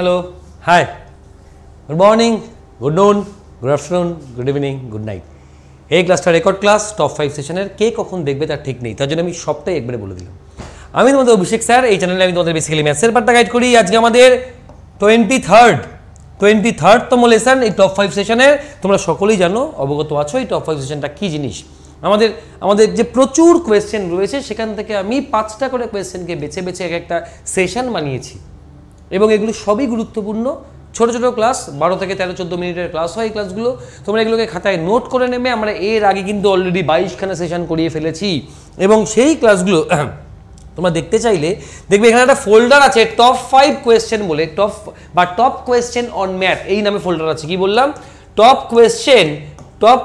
Hello, hi, good morning, good noon, good afternoon, good evening, good night. এই ক্লাসটা record class, top 5 সেশনের। কে কখন দেখবে তার ঠিক নেই, তার জন্য আমি সবটাই একবারে বলে দিলাম। আমি তোমাদের অভিষেক স্যার, এই চ্যানেলে আমি তোমাদের বেসিক্যালি ম্যাথসের পার্টটা গাইড করি। আজকে আমাদের 23rd-তম লেসন এই টপ 5 সেশনের। তোমরা সকলেই জানো, অবগত আছো এই টপ 5 সেশনটা কী জিনিস। আমাদের যে প্রচুর কোয়েশ্চেন রয়েছে সেখান থেকে আমি 5টা করে কোয়েশ্চেনকে বেছে বেছে একটা সেশন বানিয়েছি এবং এগুলো সবই গুরুত্বপূর্ণ। ছোট ছোট ক্লাস, 12 থেকে 13-14 মিনিটের ক্লাস হয় এই ক্লাসগুলো। তোমরা এগুলোকে খাতায় নোট করে নেবে। আমরা এর আগে কিন্তু অলরেডি 22খানা সেশন করিয়ে ফেলেছি এবং সেই ক্লাসগুলো তোমরা দেখতে চাইলে দেখবে এখানে একটা ফোল্ডার আছে টপ 5 কোয়েশ্চেন বলে, টপ কোয়েশ্চেন অন ম্যাথ এই নামে ফোল্ডার আছে। কি বললাম? Top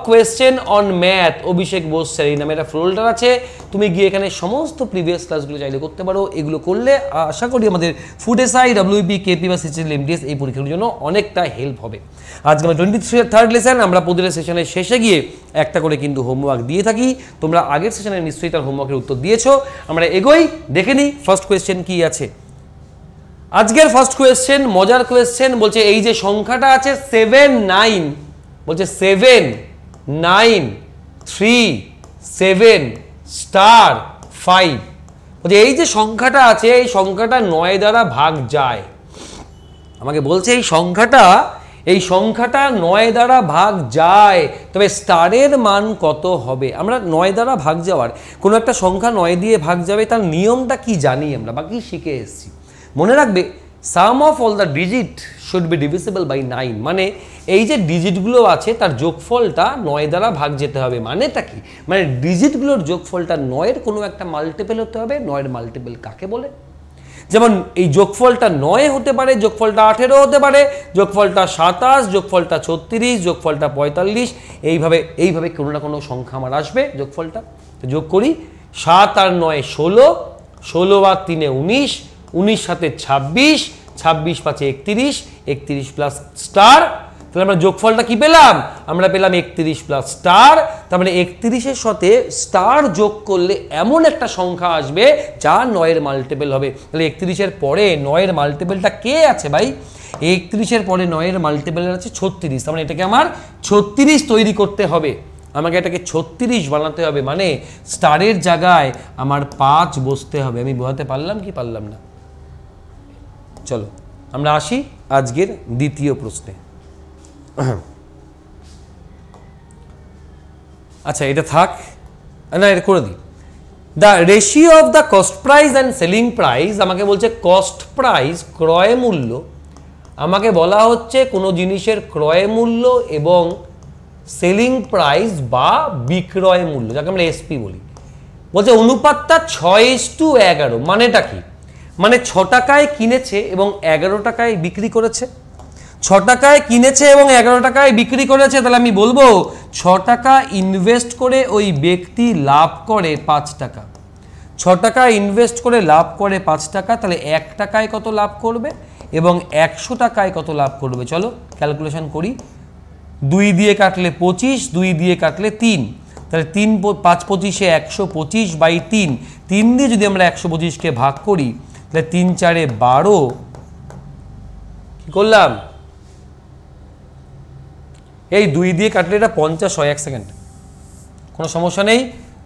question on math Abhishek Bose sir এই নামে একটা ফোল্ডার আছে। তুমি গিয়ে এখানে সমস্ত প্রিভিয়াস ক্লাসগুলো চাইলে করতে পারো। এগুলো করলে আশা করি আমাদের ফুড এসআই, WBP, KP বা সিজিএল, MDS এই পরীক্ষার জন্য অনেকটা হেল্প হবে। আজকে আমরা 23rd লেসন। আমরা প্রতিটা সেশনের শেষে গিয়ে একটা করে কিন্তু হোমওয়ার্ক দিয়ে থাকি। তোমরা আগের সেশনে নিশ্চয়ই তার হোমওয়ার্কের উত্তর দিয়েছো। আমরা এগোই, দেখে নিই ফার্স্ট কোয়েশ্চেন কি আছে। আজকের ফার্স্ট কোয়েশ্চেন মজার কোয়েশ্চেন। বলছে এই যে সংখ্যাটা আছে 7, 9, বলছে 7, 9, 3, 7, * 5। বলছে এই যে সংখ্যাটা আছে এই সংখ্যাটা 9 দ্বারা ভাগ যায়। আমাকে বলছে এই সংখ্যাটা 9 দ্বারা ভাগ যায়, তবে স্টারের মান কত হবে? আমরা 9 দ্বারা ভাগ যাওয়ার কোনো একটা সংখ্যা 9 দিয়ে ভাগ যাবে তার নিয়মটা কি জানি আমরা বা কি শিখে এসেছি। মনে রাখবে, sum of all the digit should be divisible by 9। মানে এই যে ডিজিটগুলো আছে তার যোগফলটা 9 দ্বারা ভাগ যেতে হবে। মানেটা কি? মানে ডিজিটগুলোর যোগফলটা 9-এর কোনো একটা মাল্টিপল হতে হবে। 9-এর মাল্টিপল কাকে বলে? যেমন এই যোগফলটা 9 হতে পারে, যোগফলটা 18 হতে পারে, যোগফলটা 27, যোগফলটা 36, যোগফলটা 45। এইভাবে কোনো না কোনো সংখ্যা আমার আসবে যোগফলটা। তো যোগ করি, 7 আর 9 16, 16 আর 3 19, 19 সাথে 26, 26 5 31, 31 প্লাস স্টার। তাহলে আমরা যোগফলটা কি পেলাম? আমরা পেলাম 31 প্লাস স্টার। তার মানে 31-এর সাথে স্টার যোগ করলে এমন একটা সংখ্যা আসবে যা 9-এর মাল্টিপল হবে। তাহলে 31-এর পরে 9-এর মাল্টিপলটা কে আছে ভাই? 31-এর পরে 9-এর মাল্টিপল আছে 36। তার মানে এটাকে আমার 36 তৈরি করতে হবে। আমাকে এটাকে 36 বানাতে হবে। মানে স্টারের জায়গায় আমার 5 বসতে হবে। আমি বোঝাতে পারলাম কি পারলাম না? চলো আমরা আসি আজকের দ্বিতীয় প্রশ্নে। আচ্ছা এটা থাক, না এটা করে দিই। The ratio of the cost price and selling price. আমাকে বলছে কস্ট প্রাইস ক্রয় মূল্য। আমাকে বলা হচ্ছে কোনো জিনিসের ক্রয় মূল্য এবং সেলিং প্রাইস বা বিক্রয় মূল্য, যাকে আমরা এসপি বলি। বলছে অনুপাতটা 6:11। মানেটা কি? মানে 6 টাকায় কিনেছে এবং 11 টাকায় বিক্রি করেছে। 6 টাকায় কিনেছে এবং 11 টাকায় বিক্রি করেছে। তাহলে আমি বলবো 6 টাকা ইনভেস্ট করে ওই ব্যক্তি লাভ করে 5 টাকা। 6 টাকা ইনভেস্ট করে লাভ করে 5 টাকা। তাহলে 1 টাকায় কত লাভ করবে এবং 100 টাকায় কত লাভ করবে? চলো ক্যালকুলেশন করি। 2 দিয়ে কাটলে 25, 2 দিয়ে কাটলে 3। তাহলে 3 5 25-এ 125/3। 3 দিয়ে যদি আমরা 125-কে ভাগ করি তাহলে 3 4-এ 12। কি করলাম? এই 2 দিয়ে কাটলে এটা 50 হয়। 1 সেকেন্ড, কোনো সমস্যা নেই।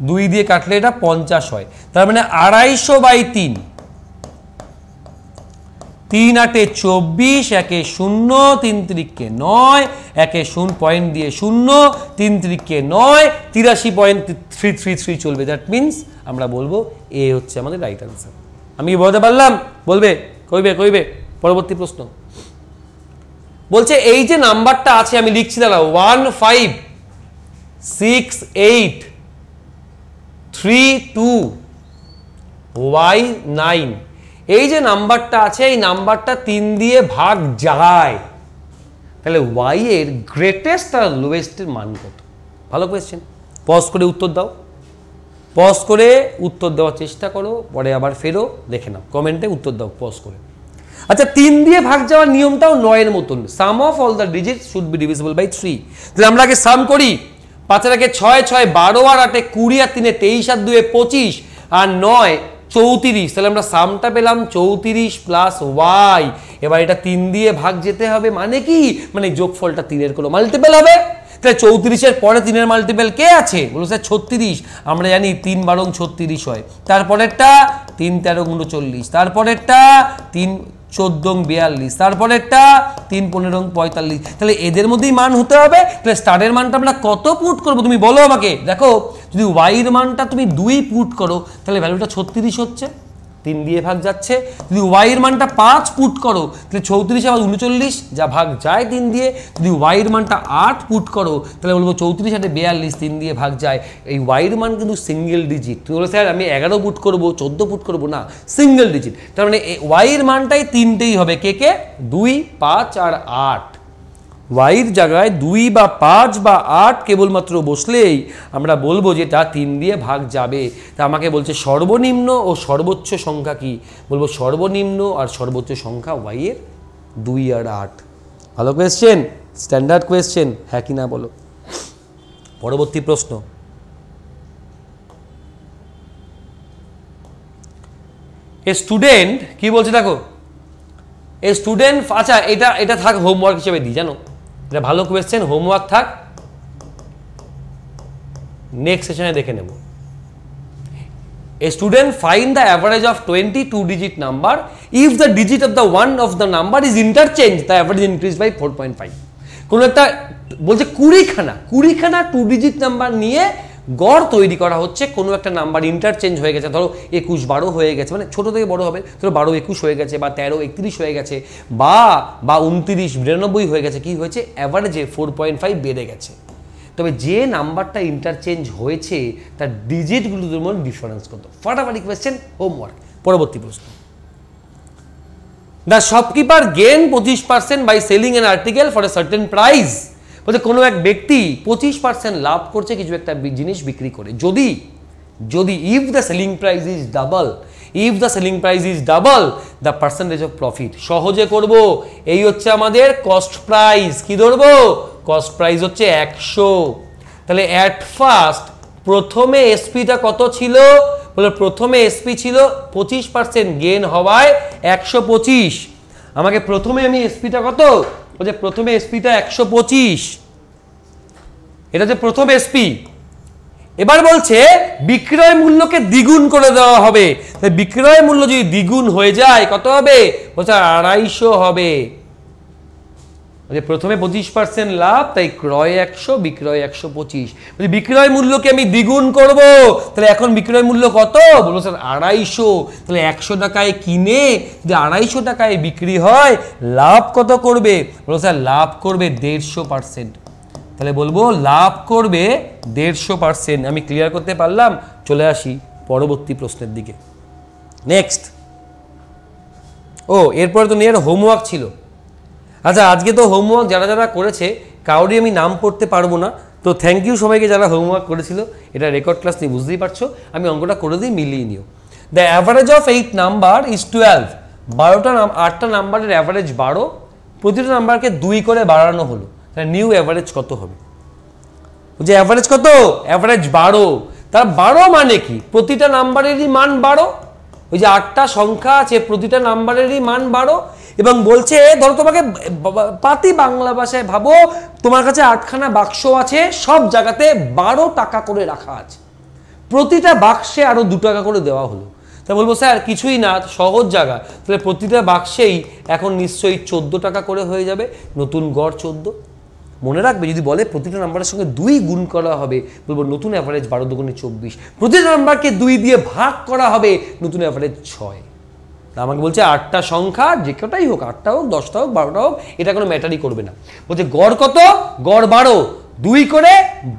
2 দিয়ে কাটলে এটা 50 হয়। তার মানে 250/3। 3 8-এ 24, 1-এ 0, 3 3-কে 9, 1-এ 0 পয়েন্ট দিয়ে 0, 3 3-কে 9, 83.333 চলবে। দ্যাট মিনস আমরা বলবো এ হচ্ছে আমাদের রাইট আনসার। আমি কি বলতে পারলাম? বলবে কইবে। পরবর্তী প্রশ্ন বলছে এই যে নাম্বারটা আছে আমি লিখছি, দাঁড়া, 156832y9। এই যে নাম্বারটা আছে এই নাম্বারটা 3 দিয়ে ভাগ যায়। তাহলে y এর গ্রেটেস্ট আর লোয়েস্টের মান কত? ভালো কোয়েশ্চেন। পজ করে উত্তর দাও, পজ করে উত্তর দেওয়ার চেষ্টা করো, পরে আবার ফেরো দেখে নাও, কমেন্টে উত্তর দাও পজ করে। আচ্ছা 3 দিয়ে ভাগ যাওয়ার নিয়মটাও 9-এর মতন। Sum of all the digits should be divisible by 3। তাহলে আমরা আগে সাম করি। 5 আর 1-এ 6, 6 12 আর 8-এ 20 আর 3-এ 23 আর 2-এ 25 আর 9 34, তাহলে আমরা সামটা পেলাম 34 প্লাস ওয়াই। এবার এটা 3 দিয়ে ভাগ যেতে হবে, মানে কি, মানে যোগফলটা 3-এর কোনো মাল্টিপল হবে। তাহলে 34-এর পরে 3-এর মাল্টিপল কে আছে? বলো স্যার 36। আমরা জানি 3 বারং 36 হয়। তারপরেরটা 3 13 39, তারপরেরটা 3 14 42, তারপরেরটা 3 15 45। তাহলে এদের মধ্যেই মান হতে হবে। তাহলে স্টারের মানটা আমরা কত পুট করবো তুমি বলো আমাকে। দেখো যদি ওয়াইয়ের মানটা তুমি 2 পুট করো তাহলে ভ্যালুটা 36 হচ্ছে, 3 দিয়ে ভাগ যাচ্ছে। যদি ওয়াইয়ের মানটা 5 পুট করো তাহলে 34 আবার 39, যা ভাগ যায় 3 দিয়ে। যদি ওয়াইয়ের মানটা 8 পুট করো তাহলে বলবো 34 আর 42, 3 দিয়ে ভাগ যায়। এই ওয়াইয়ের মান কিন্তু সিঙ্গেল ডিজিট। তুমি বলো স্যার আমি 11 পুট করবো, 14 পুট করবো, না, সিঙ্গেল ডিজিট। তার মানে ওয়াইয়ের মানটাই 3টেই হবে, কে কে? 2, 5 আর 8। ওয়াইয়ের জায়গায় 2 বা 5 বা 8 কেবলমাত্র বসলেই আমরা বলবো যে তা 3 দিয়ে ভাগ যাবে। তা আমাকে বলছে সর্বনিম্ন ও সর্বোচ্চ সংখ্যা কি? বলবো সর্বনিম্ন আর সর্বোচ্চ সংখ্যা ওয়াইয়ের 2 আর 8। ভালো কোয়েশ্চেন, স্ট্যান্ডার্ড কোয়েশ্চেন, হ্যাঁ কি না বলো। পরবর্তী প্রশ্ন, এ স্টুডেন্ট কি বলছে দেখো, এ স্টুডেন্ট, আচ্ছা এটা থাক হোমওয়ার্ক হিসেবে দিই, জানো এটা ভালো কোয়েশ্চেন, হোমওয়ার্ক থাক, নেক্সট সেশনে দেখে নেব। A student find the average of 22 digit number. If the digit of the one of the number is interchanged, the average increase by 4.5. কোনো একটা বলছে 20খানা 2 ডিজিট নাম্বার নিয়ে গড় তৈরি করা হচ্ছে। কোনো একটা নাম্বার ইন্টারচেঞ্জ হয়ে গেছে, ধরো 21 12 হয়ে গেছে, মানে ছোট থেকে বড় হবে, ধরো 12 21 হয়ে গেছে, বা 13 31 হয়ে গেছে, বা 29 92 হয়ে গেছে। কি হয়েছে? অ্যাভারেজে 4.5 বেড়ে গেছে। তবে যে নাম্বারটা ইন্টারচেঞ্জ হয়েছে তার ডিজিটগুলোর মধ্যে ডিফারেন্স কত? ফাটাফাটি কোয়েশ্চেন, হোমওয়ার্ক। পরবর্তী প্রশ্ন, the shopkeeper gain 25% by selling an article for a certain price. বলতে কোনো এক ব্যক্তি 25% লাভ করছে কিছু একটা জিনিস বিক্রি করে, যদি if the selling price is double, if the selling price is double the percentage of profit. সহজে করব, এই হচ্ছে আমাদের কস্ট প্রাইস। কি ধরবো? কস্ট প্রাইস হচ্ছে 100। তাহলে অ্যাট ফার্স্ট প্রথমে এসপিটা কত ছিল? বলে প্রথমে এসপি ছিল 25% গেন হওয়ায় 125। আমাকে প্রথমে আমি এসপিটা কত? বলছে প্রথমে এসপিটা 125, এটা হচ্ছে প্রথম এসপি। এবার বলছে বিক্রয় মূল্যকে দ্বিগুণ করে দেওয়া হবে। তাই বিক্রয় মূল্য যদি দ্বিগুণ হয়ে যায় কত হবে? বলছে 250 হবে। প্রথমে 25% লাভ, তাই ক্রয় 100 বিক্রয় 125। বিক্রয় মূল্যকে আমি দ্বিগুণ করব, তাহলে এখন বিক্রয় মূল্য কত? বলবো স্যার 250। তাহলে 100 টাকায় কিনে যদি 250 টাকায় বিক্রি হয় লাভ কত করবে? বলবো স্যার লাভ করবে 150%। তাহলে বলবো লাভ করবে 150%। আমি ক্লিয়ার করতে পারলাম? চলে আসি পরবর্তী প্রশ্নের দিকে। নেক্সট, এরপরে তো নিয়ে হোমওয়ার্ক ছিল। আচ্ছা, আজকে তো হোমওয়ার্ক যারা যারা করেছে কাউরি আমি নাম পড়তে পারবো না, তো থ্যাংক ইউ সবাইকে যারা হোমওয়ার্ক করেছিল। এটা রেকর্ড ক্লাস নিয়ে বুঝতেই পারছো, আমি অঙ্কটা করে দিই, মিলিয়ে নিও। The average of 8 number is 12। 8টা নাম্বারের অ্যাভারেজ 12, প্রতিটা নাম্বারকে 2 করে বাড়ানো হলো, তাহলে নিউ অ্যাভারেজ কত হবে? যে অ্যাভারেজ কত? অ্যাভারেজ 12। তার 12 মানে কি? প্রতিটা নাম্বারেরই মান 12। ওই যে 8টা সংখ্যা আছে প্রতিটা নাম্বারেরই মান 12। এবং বলছে ধরো তোমাকে পাতি বাংলা ভাষায় ভাবো, তোমার কাছে 8খানা বাক্স আছে, সব জায়গাতে 12 টাকা করে রাখা আছে, প্রতিটা বাক্সে আরো 2 টাকা করে দেওয়া হলো। তা বলবো স্যার কিছুই না, সহজ জায়গা। তাহলে প্রতিটা বাক্সেই এখন নিশ্চয়ই 14 টাকা করে হয়ে যাবে, নতুন গড় 14। মনে রাখবে যদি বলে প্রতিটা নাম্বারের সঙ্গে 2 গুণ করা হবে, বলবো নতুন অ্যাভারেজ 12 দুগুণে 24। প্রতিটা নাম্বারকে 2 দিয়ে ভাগ করা হবে, নতুন অ্যাভারেজ 6। আমাকে বলছে 8টা সংখ্যা যে কটাই হোক, 8টা হোক 10টা হোক 12টা হোক, এটা কোনো ম্যাটারই করবে না। বলছে গড় কত? গড় 12, 2 করে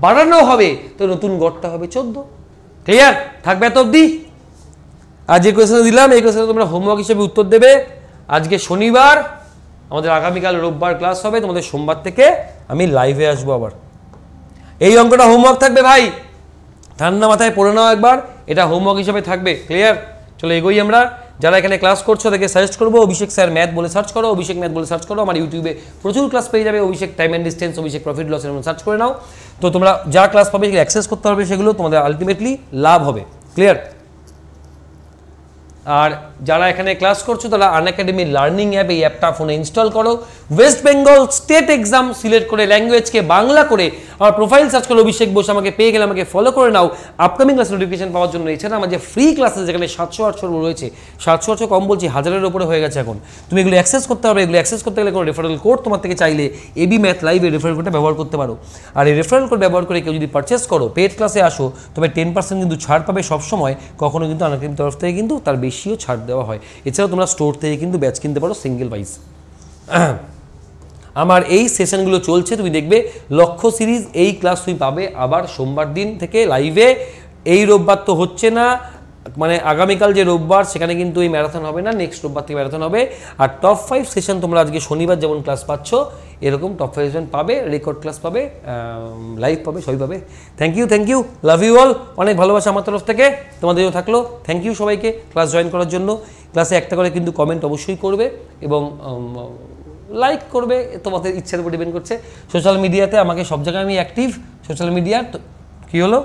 বাড়ানো হবে, তো নতুন গড়টা হবে 14। ক্লিয়ার থাকবে এত অবধি? আর যে কোয়েশ্চেন দিলাম এই কোয়েশ্চেনে তোমরা হোমওয়ার্ক হিসেবে উত্তর দেবে। আজকে শনিবার, আমাদের আগামীকাল রোববার ক্লাস হবে, তোমাদের সোমবার থেকে আমি লাইভে আসবো আবার। এই অঙ্কটা হোমওয়ার্ক থাকবে ভাই, ঠান্ডা মাথায় পড়ে নাও একবার, এটা হোমওয়ার্ক হিসেবে থাকবে। ক্লিয়ার? চলো এগোই আমরা। যারা এখানে ক্লাস করছো তাদেরকে সাজেস্ট করবো অভিষেক স্যার ম্যাথ বলে সার্চ করো, অভিষেক ম্যাথ বলে সার্চ করো। আমার ইউটিউবে প্রচুর ক্লাস পেয়ে যাবে, Abhishek time and distance, Abhishek profit loss এর সার্চ করে নাও। তো তোমরা যা ক্লাস পাবে সেগুলো অ্যাক্সেস করতে পারবে, সেগুলো তোমাদের আলটিমেটলি লাভ হবে। ক্লিয়ার? আর যারা এখানে ক্লাস করছো তারা আনএকাডেমি লার্নিং অ্যাপ, এই অ্যাপটা ফোনে ইনস্টল করো, West Bengal state exam select করে ল্যাঙ্গুয়েজকে বাংলা করে আমার প্রোফাইল সার্চ করে অভিষেক বোস আমাকে পেয়ে গেলে আমাকে ফলো করে নাও আপকামিং ক্লাস নোটিফিকেশন পাওয়ার জন্য। এছাড়া আমার যে ফ্রি ক্লাসেস যেখানে 700-800 রয়েছে, 700-800 কম বলছি, 1000-এর উপরে হয়ে গেছে এখন, তুমি এগুলো অ্যাক্সেস করতে পারবে। এগুলো অ্যাক্সেস করতে গেলে কোনো রেফারেল কোড তোমার থেকে চাইলে এবি ম্যাথ লাইভ এই রেফারেল কোডটা ব্যবহার করতে পারো। আর এই রেফারেল কোড ব্যবহার করে কেউ যদি পারচেস করো, পেড ক্লাসে আসো, তবে 10% কিন্তু ছাড় পাবে সবসময়, কখনো কিন্তু আনএকাডেমির তরফ থেকে কিন্তু তার বেশিও ছাড় দেওয়া হয়। এছাড়াও তোমরা স্টোর থেকে কিন্তু ব্যাচ কিনতে পারো সিঙ্গেল ওয়াইজ। আমার এই সেশনগুলো চলছে, তুমি দেখবে লক্ষ্য সিরিজ এই ক্লাস তুমি পাবে আবার সোমবার দিন থেকে লাইভে। এই রোববার তো হচ্ছে না, মানে আগামীকাল যে রোববার সেখানে কিন্তু এই ম্যারাথন হবে না, নেক্সট রোববার থেকে ম্যারাথন হবে। আর টপ 5 সেশন তোমরা আজকে শনিবার যেমন ক্লাস পাচ্ছ, এরকম টপ 5 সেশন পাবে, রেকর্ড ক্লাস পাবে, লাইভ পাবে, সবই পাবে। Thank you, love you all. অনেক ভালোবাসা আমার তরফ থেকে তোমাদেরও থাকলো। থ্যাংক ইউ সবাইকে ক্লাস জয়েন করার জন্য। ক্লাসে একটা করে কিন্তু কমেন্ট অবশ্যই করবে এবং লাইক করবে, তোমাদের ইচ্ছার উপর ডিপেন্ড করছে। সোশ্যাল মিডিয়াতে আমাকে সব জায়গায় আমি অ্যাক্টিভ। সোশ্যাল মিডিয়ার কী হলো,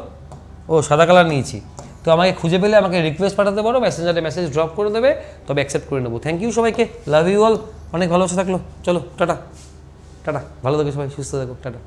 ও সাদা কালার নিয়েছি, তো আমাকে খুঁজে পেলে আমাকে রিকোয়েস্ট পাঠাতে পারো, মেসেঞ্জারে মেসেজ ড্রপ করে দেবে, তবে অ্যাকসেপ্ট করে নেবো। থ্যাংক ইউ সবাইকে, লাভ ইউ অল। অনেক ভালোবাসা থাকলো। চলো টাটা, ভালো থাকো সবাই, সুস্থ থাকো, টাটা।